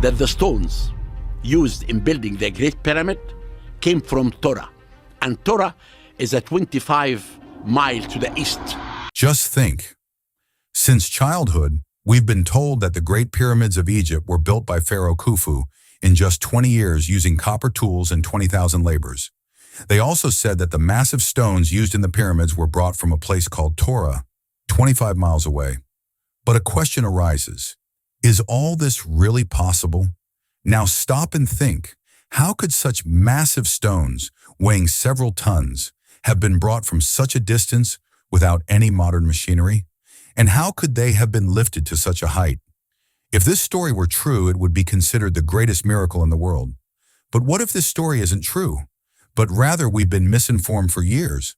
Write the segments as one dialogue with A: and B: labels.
A: that the stones used in building the Great Pyramid came from Torah, and Torah is a 25 mile to the east.
B: Just think, since childhood, we've been told that the Great Pyramids of Egypt were built by Pharaoh Khufu in just 20 years using copper tools and 20,000 laborers. They also said that the massive stones used in the pyramids were brought from a place called Torah, 25 miles away. But a question arises. Is all this really possible? Now stop and think. How could such massive stones, weighing several tons, have been brought from such a distance without any modern machinery? And how could they have been lifted to such a height? If this story were true, it would be considered the greatest miracle in the world. But what if this story isn't true, but rather we've been misinformed for years?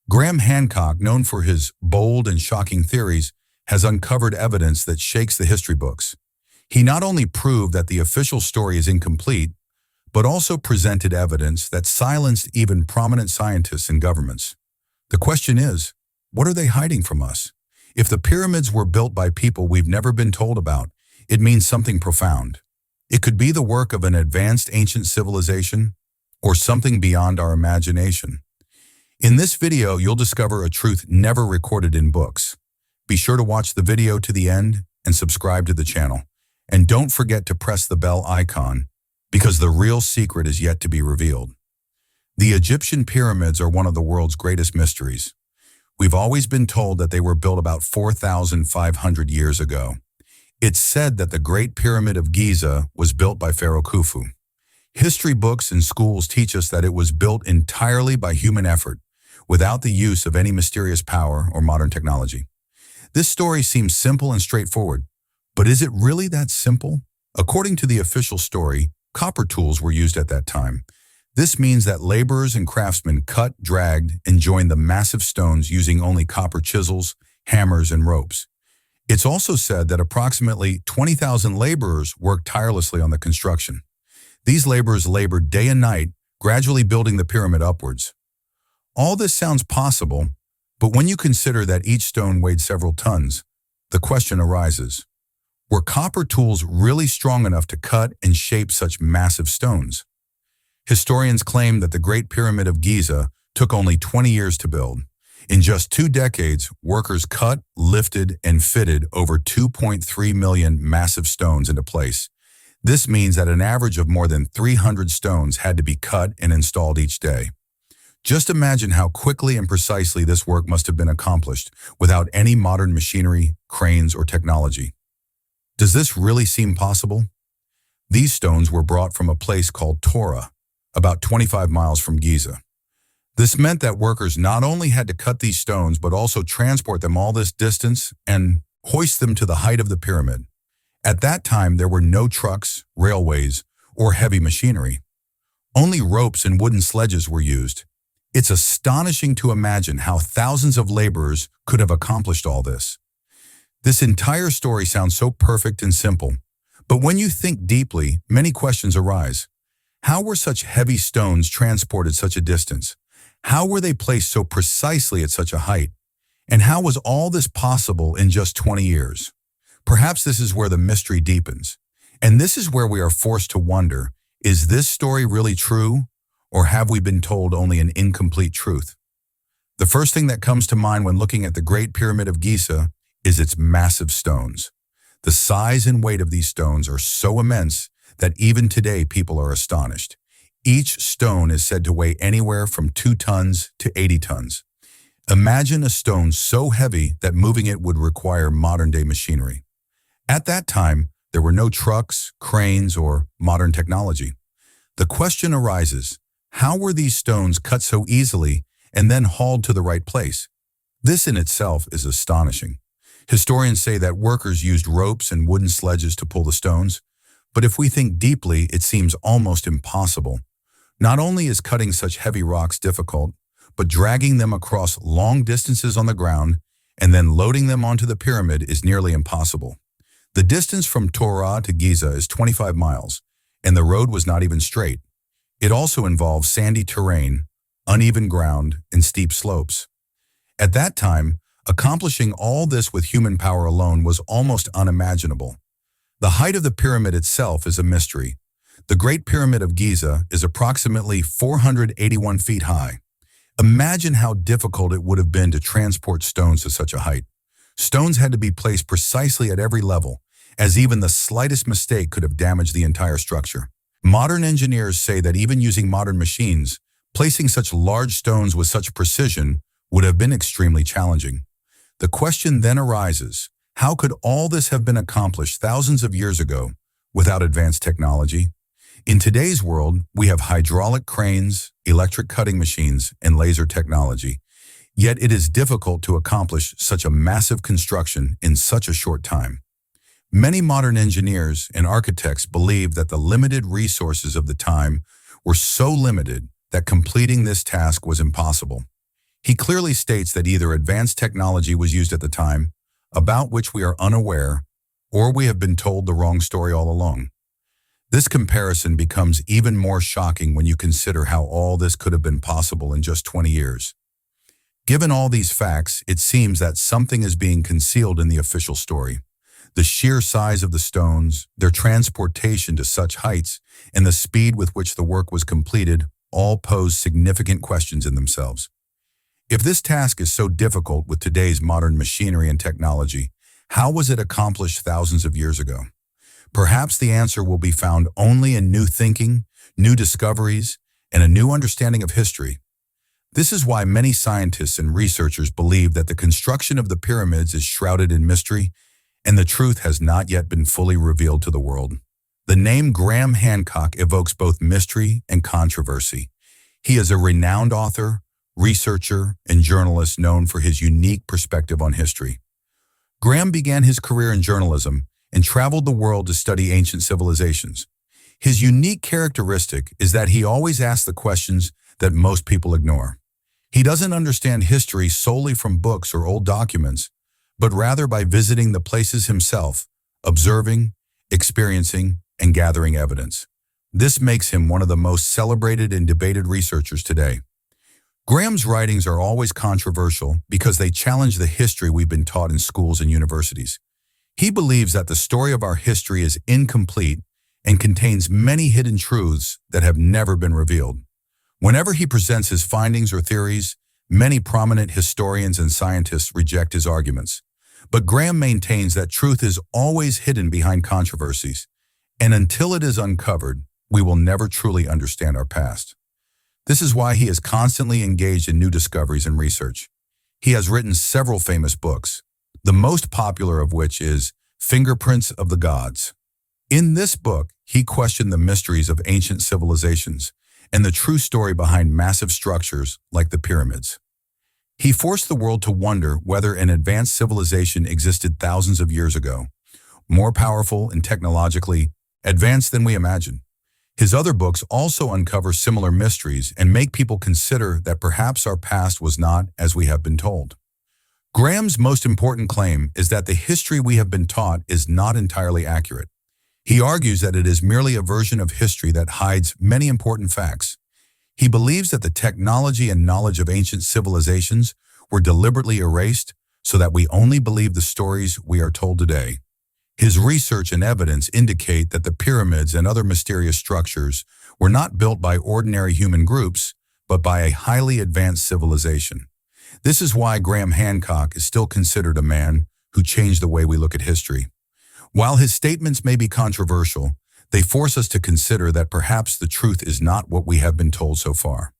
B: Graham Hancock, known for his bold and shocking theories, has uncovered evidence that shakes the history books. He not only proved that the official story is incomplete, but also presented evidence that silenced even prominent scientists and governments. The question is, what are they hiding from us? If the pyramids were built by people we've never been told about, it means something profound. It could be the work of an advanced ancient civilization or something beyond our imagination. In this video, you'll discover a truth never recorded in books. Be sure to watch the video to the end and subscribe to the channel. And don't forget to press the bell icon, because the real secret is yet to be revealed. The Egyptian pyramids are one of the world's greatest mysteries. We've always been told that they were built about 4,500 years ago. It's said that the Great Pyramid of Giza was built by Pharaoh Khufu. History books and schools teach us that it was built entirely by human effort, without the use of any mysterious power or modern technology. This story seems simple and straightforward, but is it really that simple? According to the official story, copper tools were used at that time. This means that laborers and craftsmen cut, dragged, and joined the massive stones using only copper chisels, hammers, and ropes. It's also said that approximately 20,000 laborers worked tirelessly on the construction. These laborers labored day and night, gradually building the pyramid upwards. All this sounds possible, but when you consider that each stone weighed several tons, the question arises. Were copper tools really strong enough to cut and shape such massive stones? Historians claim that the Great Pyramid of Giza took only 20 years to build. In just 2 decades, workers cut, lifted, and fitted over 2.3 million massive stones into place. This means that an average of more than 300 stones had to be cut and installed each day. Just imagine how quickly and precisely this work must have been accomplished without any modern machinery, cranes, or technology. Does this really seem possible? These stones were brought from a place called Torah, about 25 miles from Giza. This meant that workers not only had to cut these stones, but also transport them all this distance and hoist them to the height of the pyramid. At that time, there were no trucks, railways, or heavy machinery. Only ropes and wooden sledges were used. It's astonishing to imagine how thousands of laborers could have accomplished all this. This entire story sounds so perfect and simple, but when you think deeply, many questions arise. How were such heavy stones transported such a distance? How were they placed so precisely at such a height? And how was all this possible in just 20 years? Perhaps this is where the mystery deepens. And this is where we are forced to wonder, is this story really true? Or have we been told only an incomplete truth? The first thing that comes to mind when looking at the Great Pyramid of Giza is its massive stones. The size and weight of these stones are so immense that even today people are astonished. Each stone is said to weigh anywhere from 2 tons to 80 tons. Imagine a stone so heavy that moving it would require modern-day machinery. At that time, there were no trucks, cranes, or modern technology. The question arises, how were these stones cut so easily and then hauled to the right place? This in itself is astonishing. Historians say that workers used ropes and wooden sledges to pull the stones, but if we think deeply, it seems almost impossible. Not only is cutting such heavy rocks difficult, but dragging them across long distances on the ground and then loading them onto the pyramid is nearly impossible. The distance from Torah to Giza is 25 miles, and the road was not even straight. It also involves sandy terrain, uneven ground, and steep slopes. At that time, accomplishing all this with human power alone was almost unimaginable. The height of the pyramid itself is a mystery. The Great Pyramid of Giza is approximately 481 feet high. Imagine how difficult it would have been to transport stones to such a height. Stones had to be placed precisely at every level, as even the slightest mistake could have damaged the entire structure. Modern engineers say that even using modern machines, placing such large stones with such precision would have been extremely challenging. The question then arises, how could all this have been accomplished thousands of years ago without advanced technology? In today's world, we have hydraulic cranes, electric cutting machines, and laser technology. Yet it is difficult to accomplish such a massive construction in such a short time. Many modern engineers and architects believe that the limited resources of the time were so limited that completing this task was impossible. He clearly states that either advanced technology was used at the time, about which we are unaware, or we have been told the wrong story all along. This comparison becomes even more shocking when you consider how all this could have been possible in just 20 years. Given all these facts, it seems that something is being concealed in the official story. The sheer size of the stones, their transportation to such heights, and the speed with which the work was completed all pose significant questions in themselves. If this task is so difficult with today's modern machinery and technology, how was it accomplished thousands of years ago? Perhaps the answer will be found only in new thinking, new discoveries, and a new understanding of history. This is why many scientists and researchers believe that the construction of the pyramids is shrouded in mystery, and the truth has not yet been fully revealed to the world. The name Graham Hancock evokes both mystery and controversy. He is a renowned author, researcher, and journalist known for his unique perspective on history. Graham began his career in journalism and traveled the world to study ancient civilizations. His unique characteristic is that he always asks the questions that most people ignore. He doesn't understand history solely from books or old documents, but rather by visiting the places himself, observing, experiencing, and gathering evidence. This makes him one of the most celebrated and debated researchers today. Graham's writings are always controversial because they challenge the history we've been taught in schools and universities. He believes that the story of our history is incomplete and contains many hidden truths that have never been revealed. Whenever he presents his findings or theories, many prominent historians and scientists reject his arguments. But Graham maintains that truth is always hidden behind controversies, and until it is uncovered, we will never truly understand our past. This is why he is constantly engaged in new discoveries and research. He has written several famous books, the most popular of which is Fingerprints of the Gods. In this book, he questioned the mysteries of ancient civilizations and the true story behind massive structures like the pyramids. He forced the world to wonder whether an advanced civilization existed thousands of years ago, more powerful and technologically advanced than we imagine. His other books also uncover similar mysteries and make people consider that perhaps our past was not as we have been told. Graham's most important claim is that the history we have been taught is not entirely accurate. He argues that it is merely a version of history that hides many important facts. He believes that the technology and knowledge of ancient civilizations were deliberately erased so that we only believe the stories we are told today. His research and evidence indicate that the pyramids and other mysterious structures were not built by ordinary human groups, but by a highly advanced civilization. This is why Graham Hancock is still considered a man who changed the way we look at history. While his statements may be controversial, they force us to consider that perhaps the truth is not what we have been told so far.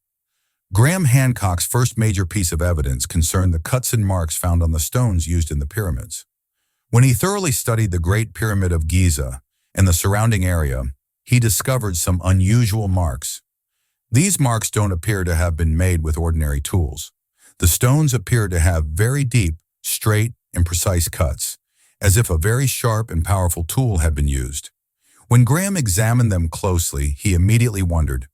B: Graham Hancock's first major piece of evidence concerned the cuts and marks found on the stones used in the pyramids. When he thoroughly studied the Great Pyramid of Giza and the surrounding area, he discovered some unusual marks. These marks don't appear to have been made with ordinary tools. The stones appear to have very deep, straight, and precise cuts, as if a very sharp and powerful tool had been used. When Graham examined them closely, he immediately wondered,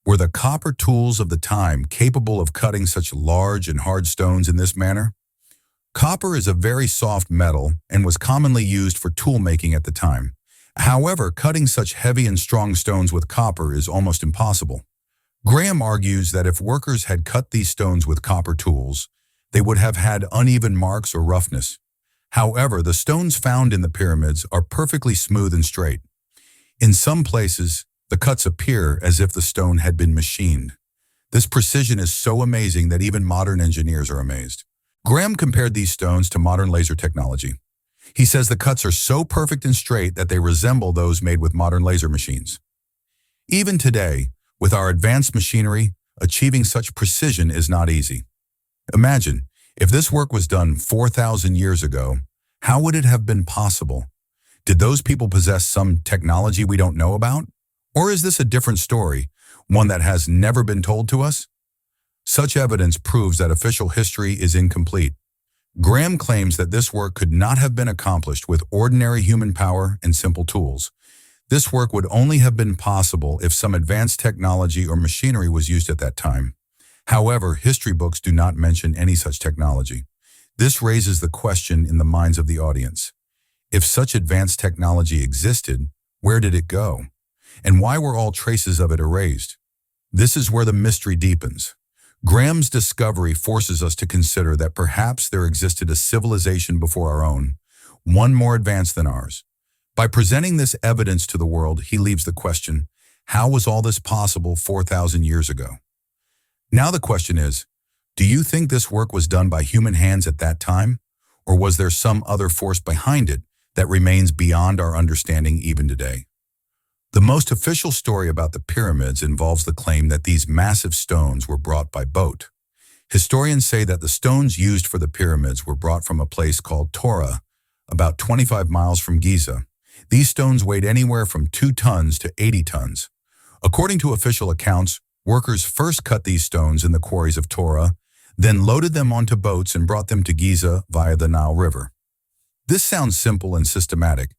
B: were the copper tools of the time capable of cutting such large and hard stones in this manner? Copper is a very soft metal and was commonly used for tool making at the time. However, cutting such heavy and strong stones with copper is almost impossible. Graham argues that if workers had cut these stones with copper tools, they would have had uneven marks or roughness. However, the stones found in the pyramids are perfectly smooth and straight. In some places, the cuts appear as if the stone had been machined. This precision is so amazing that even modern engineers are amazed. Graham compared these stones to modern laser technology. He says the cuts are so perfect and straight that they resemble those made with modern laser machines. Even today, with our advanced machinery, achieving such precision is not easy. Imagine, if this work was done 4,000 years ago, how would it have been possible? Did those people possess some technology we don't know about? Or is this a different story, one that has never been told to us? Such evidence proves that official history is incomplete. Graham claims that this work could not have been accomplished with ordinary human power and simple tools. This work would only have been possible if some advanced technology or machinery was used at that time. However, history books do not mention any such technology. This raises the question in the minds of the audience. If such advanced technology existed, where did it go? And why were all traces of it erased? This is where the mystery deepens. Graham's discovery forces us to consider that perhaps there existed a civilization before our own, one more advanced than ours. By presenting this evidence to the world, he leaves the question, how was all this possible 4,000 years ago? Now the question is, do you think this work was done by human hands at that time? Or was there some other force behind it that remains beyond our understanding even today? The most official story about the pyramids involves the claim that these massive stones were brought by boat. Historians say that the stones used for the pyramids were brought from a place called Torah, about 25 miles from Giza. These stones weighed anywhere from 2 tons to 80 tons. According to official accounts, workers first cut these stones in the quarries of Torah, then loaded them onto boats and brought them to Giza via the Nile River. This sounds simple and systematic,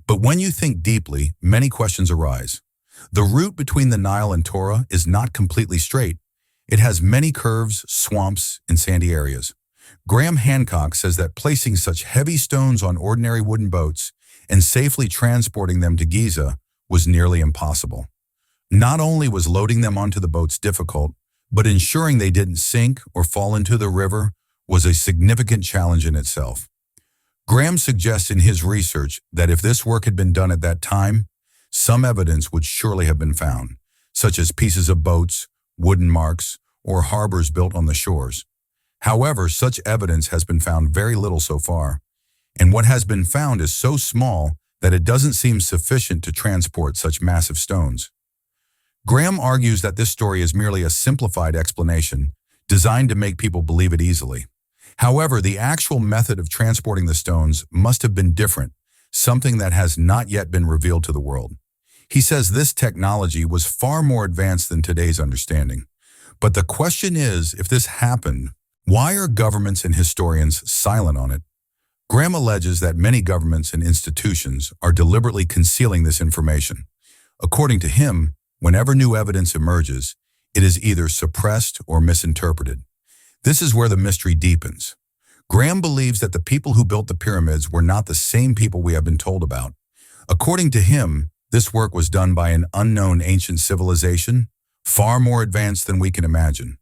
B: but when you think deeply, many questions arise. The route between the Nile and Torah is not completely straight. It has many curves, swamps, and sandy areas. Graham Hancock says that placing such heavy stones on ordinary wooden boats and safely transporting them to Giza was nearly impossible. Not only was loading them onto the boats difficult, but ensuring they didn't sink or fall into the river was a significant challenge in itself. Graham suggests in his research that if this work had been done at that time, some evidence would surely have been found, such as pieces of boats, wooden marks, or harbors built on the shores. However, such evidence has been found very little so far, and what has been found is so small that it doesn't seem sufficient to transport such massive stones. Graham argues that this story is merely a simplified explanation designed to make people believe it easily. However, the actual method of transporting the stones must have been different, something that has not yet been revealed to the world. He says this technology was far more advanced than today's understanding. But the question is, if this happened, why are governments and historians silent on it? Graham alleges that many governments and institutions are deliberately concealing this information. According to him, whenever new evidence emerges, it is either suppressed or misinterpreted. This is where the mystery deepens. Graham believes that the people who built the pyramids were not the same people we have been told about. According to him, this work was done by an unknown ancient civilization, far more advanced than we can imagine.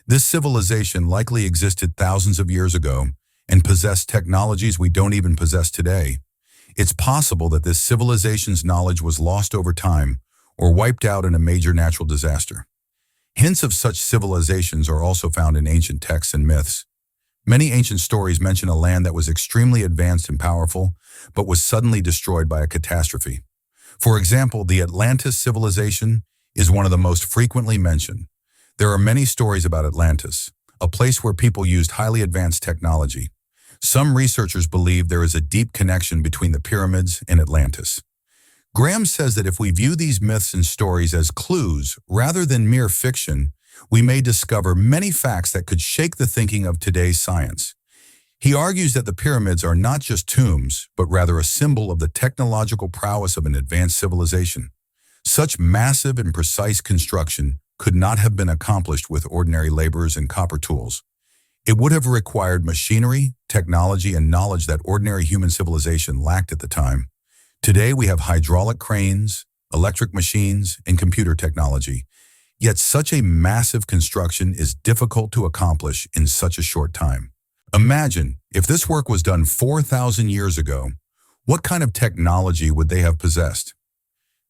B: This civilization likely existed thousands of years ago and possessed technologies we don't even possess today. It's possible that this civilization's knowledge was lost over time or wiped out in a major natural disaster. Hints of such civilizations are also found in ancient texts and myths. Many ancient stories mention a land that was extremely advanced and powerful, but was suddenly destroyed by a catastrophe. For example, the Atlantis civilization is one of the most frequently mentioned. There are many stories about Atlantis, a place where people used highly advanced technology. Some researchers believe there is a deep connection between the pyramids and Atlantis. Graham says that if we view these myths and stories as clues rather than mere fiction, we may discover many facts that could shake the thinking of today's science. He argues that the pyramids are not just tombs, but rather a symbol of the technological prowess of an advanced civilization. Such massive and precise construction could not have been accomplished with ordinary laborers and copper tools. It would have required machinery, technology, and knowledge that ordinary human civilization lacked at the time. Today we have hydraulic cranes, electric machines, and computer technology. Yet such a massive construction is difficult to accomplish in such a short time. Imagine If this work was done 4,000 years ago, what kind of technology would they have possessed?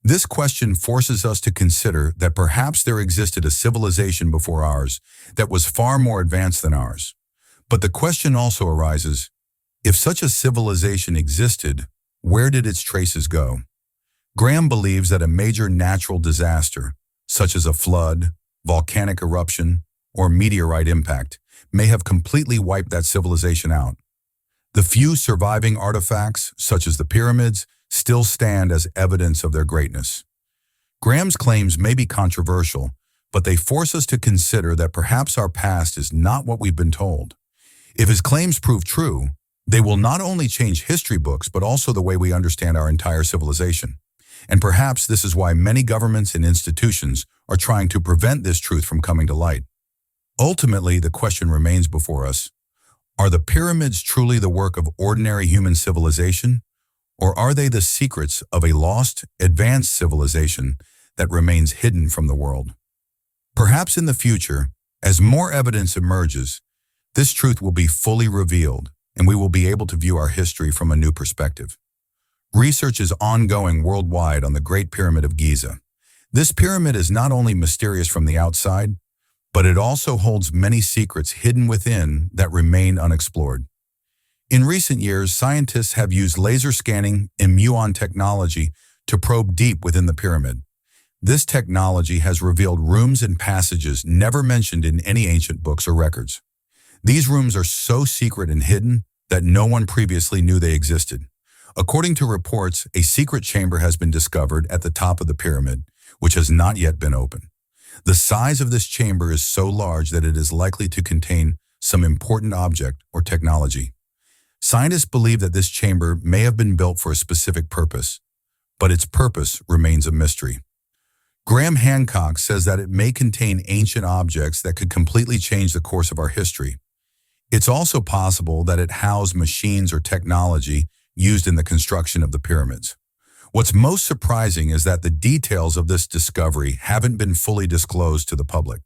B: This question forces us to consider that perhaps there existed a civilization before ours that was far more advanced than ours. But the question also arises, if such a civilization existed, where did its traces go? Graham believes that a major natural disaster, such as a flood, volcanic eruption, or meteorite impact, may have completely wiped that civilization out. The few surviving artifacts, such as the pyramids, still stand as evidence of their greatness. Graham's claims may be controversial, but they force us to consider that perhaps our past is not what we've been told. If his claims prove true, they will not only change history books, but also the way we understand our entire civilization. And perhaps this is why many governments and institutions are trying to prevent this truth from coming to light. Ultimately, the question remains before us. Are the pyramids truly the work of ordinary human civilization? Or are they the secrets of a lost, advanced civilization that remains hidden from the world? Perhaps in the future, as more evidence emerges, this truth will be fully revealed, and we will be able to view our history from a new perspective. Research is ongoing worldwide on the Great Pyramid of Giza. This pyramid is not only mysterious from the outside, but it also holds many secrets hidden within that remain unexplored. In recent years, scientists have used laser scanning and muon technology to probe deep within the pyramid. This technology has revealed rooms and passages never mentioned in any ancient books or records. These rooms are so secret and hidden that no one previously knew they existed. According to reports, a secret chamber has been discovered at the top of the pyramid, which has not yet been opened. The size of this chamber is so large that it is likely to contain some important object or technology. Scientists believe that this chamber may have been built for a specific purpose, but its purpose remains a mystery. Graham Hancock says that it may contain ancient objects that could completely change the course of our history. It's also possible that it housed machines or technology used in the construction of the pyramids. What's most surprising is that the details of this discovery haven't been fully disclosed to the public.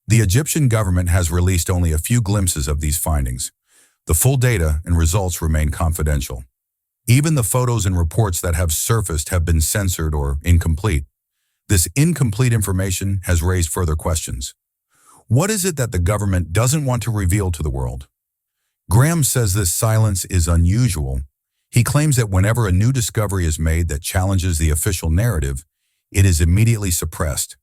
B: The Egyptian government has released only a few glimpses of these findings. The full data and results remain confidential. Even the photos and reports that have surfaced have been censored or incomplete. This incomplete information has raised further questions. What is it that the government doesn't want to reveal to the world? Graham says this silence is unusual. He claims that whenever a new discovery is made that challenges the official narrative, it is immediately suppressed.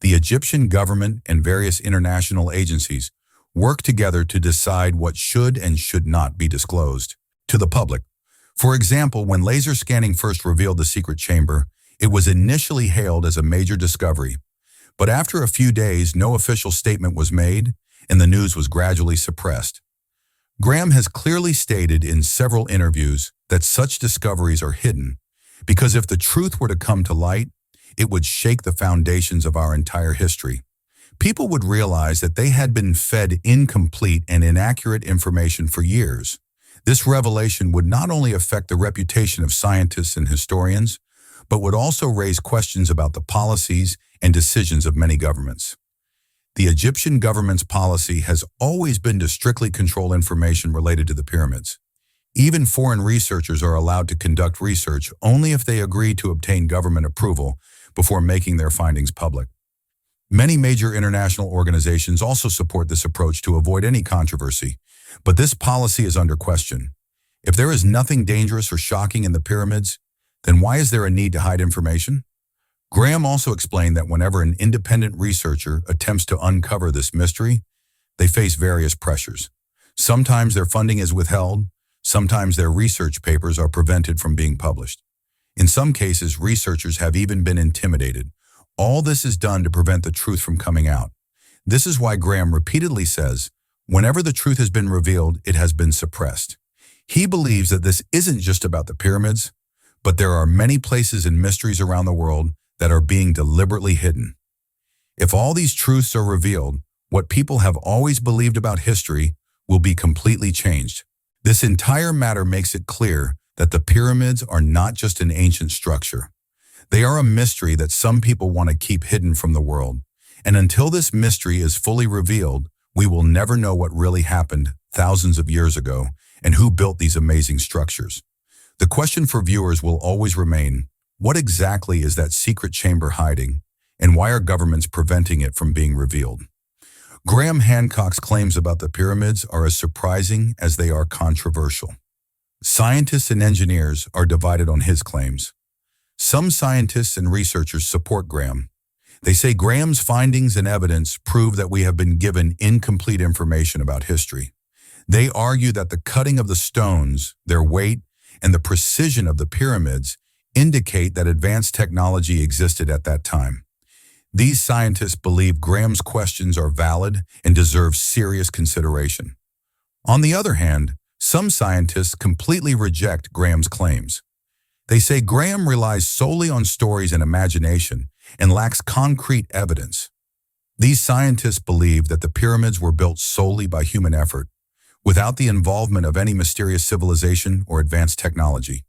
B: The Egyptian government and various international agencies work together to decide what should and should not be disclosed to the public. For example, when laser scanning first revealed the secret chamber, it was initially hailed as a major discovery. But after a few days, no official statement was made, and the news was gradually suppressed. Graham has clearly stated in several interviews that such discoveries are hidden, because if the truth were to come to light, it would shake the foundations of our entire history. People would realize that they had been fed incomplete and inaccurate information for years. This revelation would not only affect the reputation of scientists and historians, but would also raise questions about the policies and decisions of many governments. The Egyptian government's policy has always been to strictly control information related to the pyramids. Even foreign researchers are allowed to conduct research only if they agree to obtain government approval before making their findings public. Many major international organizations also support this approach to avoid any controversy, but this policy is under question. If there is nothing dangerous or shocking in the pyramids, then why is there a need to hide information? Graham also explained that whenever an independent researcher attempts to uncover this mystery, they face various pressures. Sometimes their funding is withheld, sometimes their research papers are prevented from being published. In some cases, researchers have even been intimidated. All this is done to prevent the truth from coming out. This is why Graham repeatedly says, whenever the truth has been revealed, it has been suppressed. He believes that this isn't just about the pyramids, but there are many places and mysteries around the world that are being deliberately hidden. If all these truths are revealed, what people have always believed about history will be completely changed. This entire matter makes it clear that the pyramids are not just an ancient structure. They are a mystery that some people want to keep hidden from the world. And until this mystery is fully revealed, we will never know what really happened thousands of years ago and who built these amazing structures. The question for viewers will always remain, what exactly is that secret chamber hiding, and why are governments preventing it from being revealed? Graham Hancock's claims about the pyramids are as surprising as they are controversial. Scientists and engineers are divided on his claims. Some scientists and researchers support Graham. They say Graham's findings and evidence prove that we have been given incomplete information about history. They argue that the cutting of the stones, their weight, and the precision of the pyramids indicate that advanced technology existed at that time. These scientists believe Graham's questions are valid and deserve serious consideration. On the other hand, some scientists completely reject Graham's claims. They say Graham relies solely on stories and imagination and lacks concrete evidence. These scientists believe that the pyramids were built solely by human effort, without the involvement of any mysterious civilization or advanced technology.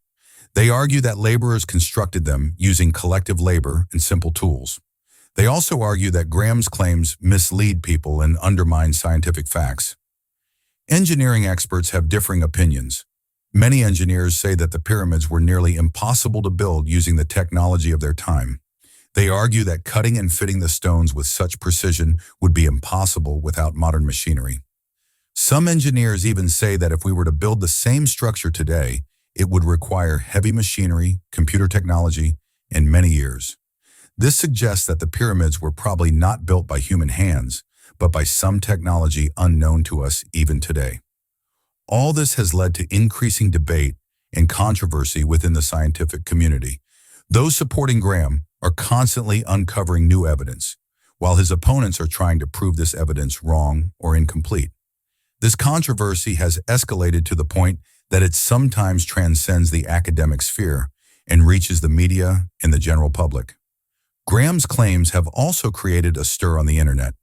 B: They argue that laborers constructed them using collective labor and simple tools. They also argue that Graham's claims mislead people and undermine scientific facts. Engineering experts have differing opinions. Many engineers say that the pyramids were nearly impossible to build using the technology of their time. They argue that cutting and fitting the stones with such precision would be impossible without modern machinery. Some engineers even say that if we were to build the same structure today, it would require heavy machinery, computer technology, and many years. This suggests that the pyramids were probably not built by human hands, but by some technology unknown to us even today. All this has led to increasing debate and controversy within the scientific community. Those supporting Graham are constantly uncovering new evidence, while his opponents are trying to prove this evidence wrong or incomplete. This controversy has escalated to the point that it sometimes transcends the academic sphere and reaches the media and the general public. Graham's claims have also created a stir on the internet.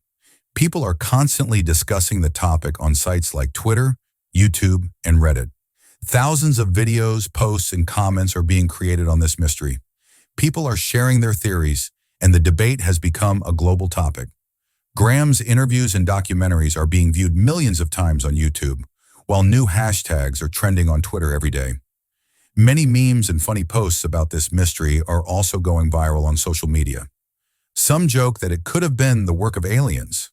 B: People are constantly discussing the topic on sites like Twitter, YouTube, and Reddit. Thousands of videos, posts, and comments are being created on this mystery. People are sharing their theories, and the debate has become a global topic. Graham's interviews and documentaries are being viewed millions of times on YouTube, while new hashtags are trending on Twitter every day. Many memes and funny posts about this mystery are also going viral on social media. Some joke that it could have been the work of aliens.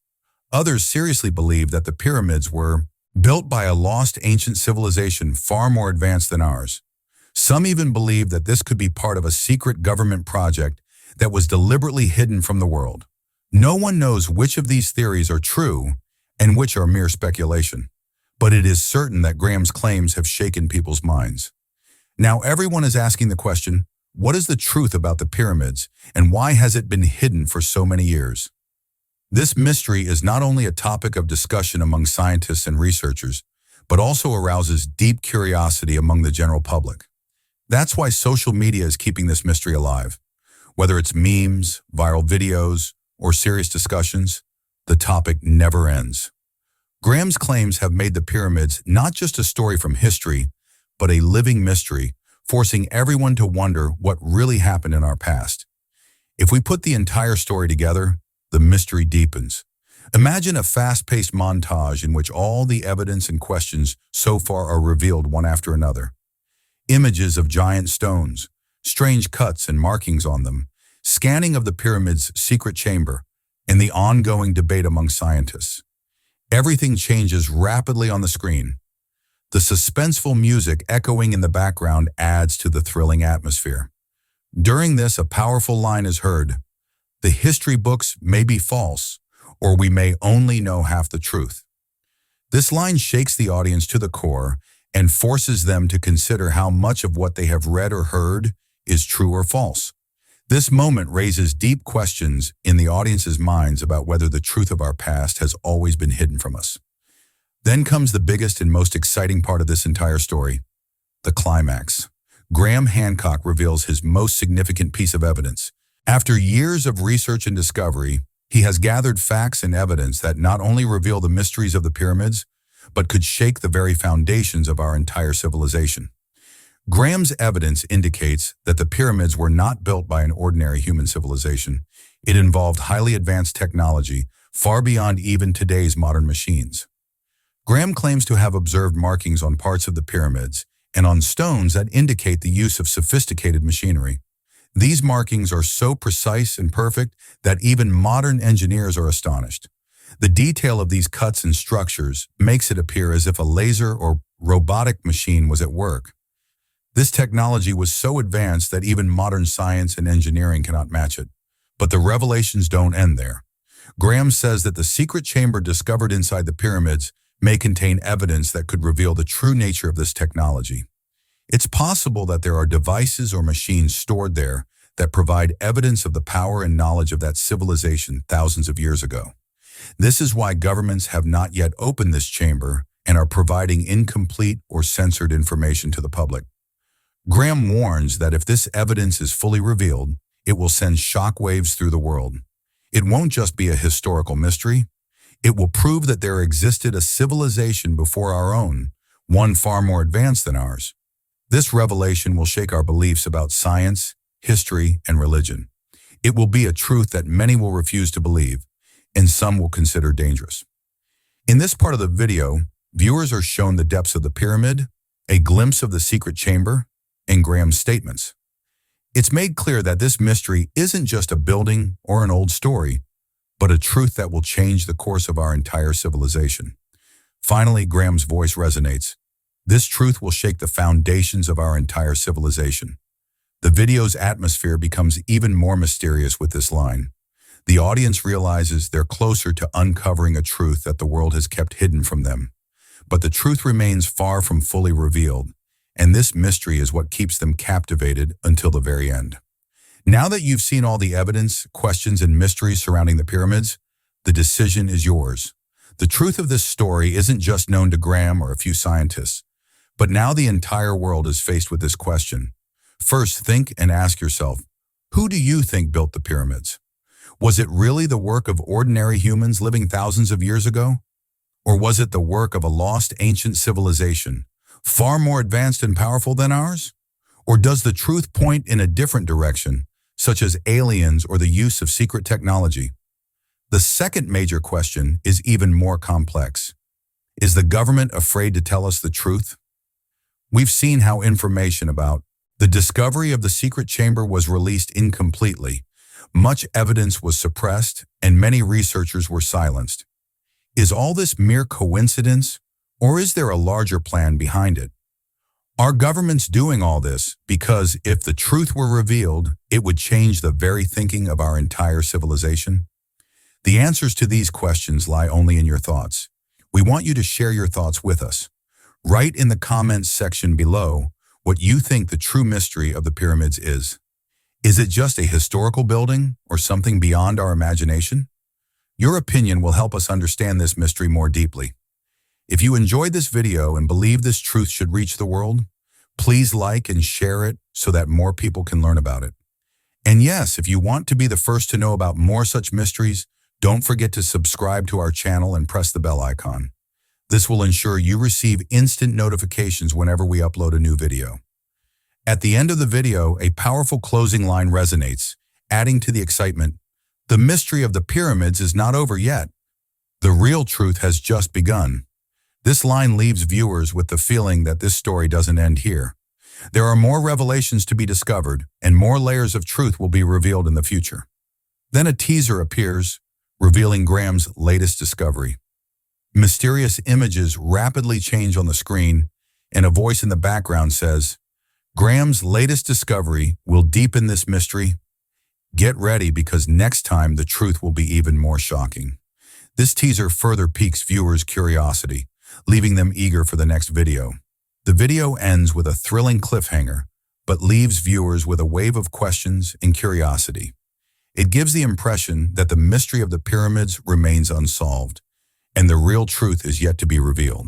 B: Others seriously believe that the pyramids were built by a lost ancient civilization far more advanced than ours. Some even believe that this could be part of a secret government project that was deliberately hidden from the world. No one knows which of these theories are true and which are mere speculation, but it is certain that Graham's claims have shaken people's minds. Now everyone is asking the question, what is the truth about the pyramids and why has it been hidden for so many years? This mystery is not only a topic of discussion among scientists and researchers, but also arouses deep curiosity among the general public. That's why social media is keeping this mystery alive. Whether it's memes, viral videos, or serious discussions, the topic never ends. Graham's claims have made the pyramids not just a story from history, but a living mystery, forcing everyone to wonder what really happened in our past. If we put the entire story together, the mystery deepens. Imagine a fast-paced montage in which all the evidence and questions so far are revealed one after another. Images of giant stones, strange cuts and markings on them, scanning of the pyramid's secret chamber, and the ongoing debate among scientists. Everything changes rapidly on the screen. The suspenseful music echoing in the background adds to the thrilling atmosphere. During this, a powerful line is heard. The history books may be false, or we may only know half the truth. This line shakes the audience to the core and forces them to consider how much of what they have read or heard is true or false. This moment raises deep questions in the audience's minds about whether the truth of our past has always been hidden from us. Then comes the biggest and most exciting part of this entire story, the climax. Graham Hancock reveals his most significant piece of evidence. After years of research and discovery, he has gathered facts and evidence that not only reveal the mysteries of the pyramids, but could shake the very foundations of our entire civilization. Graham's evidence indicates that the pyramids were not built by an ordinary human civilization. It involved highly advanced technology, far beyond even today's modern machines. Graham claims to have observed markings on parts of the pyramids and on stones that indicate the use of sophisticated machinery. These markings are so precise and perfect that even modern engineers are astonished. The detail of these cuts and structures makes it appear as if a laser or robotic machine was at work. This technology was so advanced that even modern science and engineering cannot match it. But the revelations don't end there. Graham says that the secret chamber discovered inside the pyramids may contain evidence that could reveal the true nature of this technology. It's possible that there are devices or machines stored there that provide evidence of the power and knowledge of that civilization thousands of years ago. This is why governments have not yet opened this chamber and are providing incomplete or censored information to the public. Graham warns that if this evidence is fully revealed, it will send shockwaves through the world. It won't just be a historical mystery. It will prove that there existed a civilization before our own, one far more advanced than ours. This revelation will shake our beliefs about science, history, and religion. It will be a truth that many will refuse to believe, and some will consider dangerous. In this part of the video, viewers are shown the depths of the pyramid, a glimpse of the secret chamber, and Graham's statements. It's made clear that this mystery isn't just a building or an old story, but a truth that will change the course of our entire civilization. Finally, Graham's voice resonates. This truth will shake the foundations of our entire civilization. The video's atmosphere becomes even more mysterious with this line. The audience realizes they're closer to uncovering a truth that the world has kept hidden from them. But the truth remains far from fully revealed, and this mystery is what keeps them captivated until the very end. Now that you've seen all the evidence, questions, and mysteries surrounding the pyramids, the decision is yours. The truth of this story isn't just known to Graham or a few scientists, but now the entire world is faced with this question. First, think and ask yourself, who do you think built the pyramids? Was it really the work of ordinary humans living thousands of years ago? Or was it the work of a lost ancient civilization, far more advanced and powerful than ours? Or does the truth point in a different direction, such as aliens or the use of secret technology? The second major question is even more complex. Is the government afraid to tell us the truth? We've seen how information about the discovery of the secret chamber was released incompletely. Much evidence was suppressed, and many researchers were silenced. Is all this mere coincidence, or is there a larger plan behind it? Are governments doing all this because if the truth were revealed, it would change the very thinking of our entire civilization? The answers to these questions lie only in your thoughts. We want you to share your thoughts with us. Write in the comments section below what you think the true mystery of the pyramids is. Is it just a historical building or something beyond our imagination? Your opinion will help us understand this mystery more deeply. If you enjoyed this video and believe this truth should reach the world, please like and share it so that more people can learn about it. And yes, if you want to be the first to know about more such mysteries, don't forget to subscribe to our channel and press the bell icon. This will ensure you receive instant notifications whenever we upload a new video. At the end of the video, a powerful closing line resonates, adding to the excitement. The mystery of the pyramids is not over yet. The real truth has just begun. This line leaves viewers with the feeling that this story doesn't end here. There are more revelations to be discovered, and more layers of truth will be revealed in the future. Then a teaser appears, revealing Graham's latest discovery. Mysterious images rapidly change on the screen, and a voice in the background says, Graham's latest discovery will deepen this mystery. Get ready because next time the truth will be even more shocking. This teaser further piques viewers' curiosity, leaving them eager for the next video. The video ends with a thrilling cliffhanger, but leaves viewers with a wave of questions and curiosity. It gives the impression that the mystery of the pyramids remains unsolved, and the real truth is yet to be revealed.